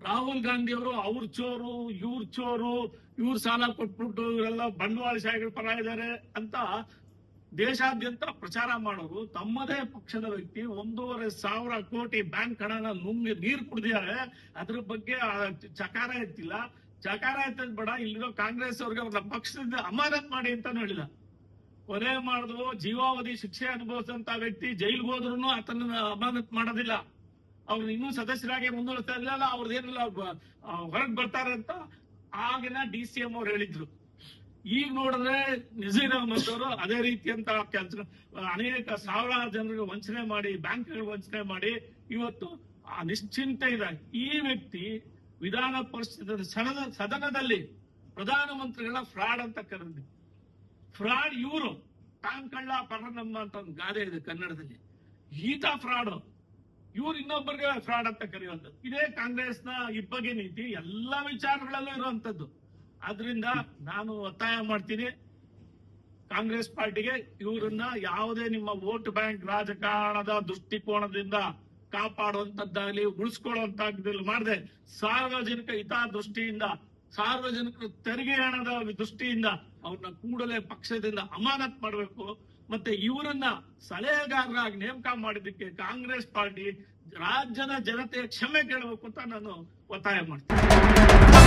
ರಾಹುಲ್ ಗಾಂಧಿ ಅವರು ಅವ್ರ ಚೋರು ಇವ್ರ ಸಾಲ ಕೊಟ್ಬಿಟ್ಟು ಇವರೆಲ್ಲ ಬಂಡವಾಳಶಾಹಿಗಳ ಪರ ಇದ್ದಾರೆ ಅಂತ ದೇಶಾದ್ಯಂತ ಪ್ರಚಾರ ಮಾಡೋರು ತಮ್ಮದೇ ಪಕ್ಷದ ವ್ಯಕ್ತಿ 1,500 ಕೋಟಿ ಬ್ಯಾಂಕ್ ಹಣನ ನುಂಗಿ ನೀರು ಕುಡಿದಿದ್ದಾರೆ. ಅದ್ರ ಬಗ್ಗೆ ಚಕಾರ ಎತ್ತಿಲ್ಲ. ಚಕಾರ ಎತ್ತದ್ ಬೇಡ, ಇಲ್ಲಿರೋ ಕಾಂಗ್ರೆಸ್ ಅವ್ರಿಗೆ ಅವ್ರ ಪಕ್ಷದಿಂದ ಅಮಾನತ್ ಮಾಡಿ ಅಂತಾನು ಹೇಳಿಲ್ಲ. ಕೊಲೆ ಮಾಡಿದ್ರು, ಜೀವಾವಧಿ ಶಿಕ್ಷೆ ಅನುಭವಿಸಿದಂತ ವ್ಯಕ್ತಿ ಜೈಲ್ಗೆ ಹೋದ್ರು ಆತನ ಅಮಾನತ್ ಮಾಡೋದಿಲ್ಲ. ಅವ್ರು ಇನ್ನೂ ಸದಸ್ಯರಾಗಿ ಮುಂದುವರಿಸ್ತಾ ಇಲ್ಲ, ಅವ್ರದ್ದೇನಿಲ್ಲ ಹೊರಗೆ ಬರ್ತಾರೆ ಅಂತ ಆಗಿನ DCM ಅವ್ರು ಹೇಳಿದ್ರು. ಈಗ ನೋಡಿದ್ರೆ ನಜೀರ್ ಅಹಮದ್ ಅವರು ಅದೇ ರೀತಿಯಂತ ಕೆಲಸ ಅನೇಕ ಸಾವಿರಾರು ಜನರಿಗೆ ವಂಚನೆ ಮಾಡಿ, ಬ್ಯಾಂಕ್ಗಳಿಗೆ ವಂಚನೆ ಮಾಡಿ ಇವತ್ತು ನಿಶ್ಚಿಂತೆ ಇದೆ. ಈ ವ್ಯಕ್ತಿ ವಿಧಾನ ಪರಿಷತ್ ಸದನದಲ್ಲಿ ಪ್ರಧಾನಮಂತ್ರಿಗಳ ಫ್ರಾಡ್ ಅಂತ ಕರೆದಿದೆ. ಫ್ರಾಡ್ ಇವರು ತಾನ್ ಕಳ್ಳ ಪರನಮ್ಮ ಅಂತ ಒಂದು ಗಾದೆ ಇದೆ ಕನ್ನಡದಲ್ಲಿ. ಈತ ಫ್ರಾಡ್, ಇವ್ರು ಇನ್ನೊಬ್ಬರಿಗೆ ಫ್ರಾಡ್ ಅಂತ ಕರೆಯುವಂಥದ್ದು. ಇದೇ ಕಾಂಗ್ರೆಸ್ನ ಇಬ್ಬಗೆ ನೀತಿ ಎಲ್ಲಾ ವಿಚಾರಗಳಲ್ಲೂ ಇರುವಂತದ್ದು. ಆದ್ರಿಂದ ನಾನು ಒತ್ತಾಯ ಮಾಡ್ತೀನಿ ಕಾಂಗ್ರೆಸ್ ಪಾರ್ಟಿಗೆ, ಇವರನ್ನ ಯಾವುದೇ ನಿಮ್ಮ ವೋಟ್ ಬ್ಯಾಂಕ್ ರಾಜಕಾರಣದ ದೃಷ್ಟಿಕೋನದಿಂದ ಕಾಪಾಡುವಂತದ್ದಾಗಲಿ ಉಳಿಸ್ಕೊಳ್ಳುವಂತದ್ದು ಮಾಡದೆ ಸಾರ್ವಜನಿಕ ಹಿತದೃಷ್ಟಿಯಿಂದ, ಸಾರ್ವಜನಿಕರ ತೆರಿಗೆ ಹಣದ ದೃಷ್ಟಿಯಿಂದ ಅವ್ರನ್ನ ಕೂಡಲೇ ಪಕ್ಷದಿಂದ ಅಮಾನತ್ ಮಾಡಬೇಕು. ಮತ್ತೆ ಇವರನ್ನ ಸಲಹೆಗಾರರಾಗಿ ನೇಮಕ ಮಾಡಿದ್ದಕ್ಕೆ ಕಾಂಗ್ರೆಸ್ ಪಾರ್ಟಿ ರಾಜ್ಯದ ಜನತೆಯ ಕ್ಷಮೆ ಕೇಳಬೇಕು ಅಂತ ನಾನು ಒತ್ತಾಯ ಮಾಡ್ತೀನಿ.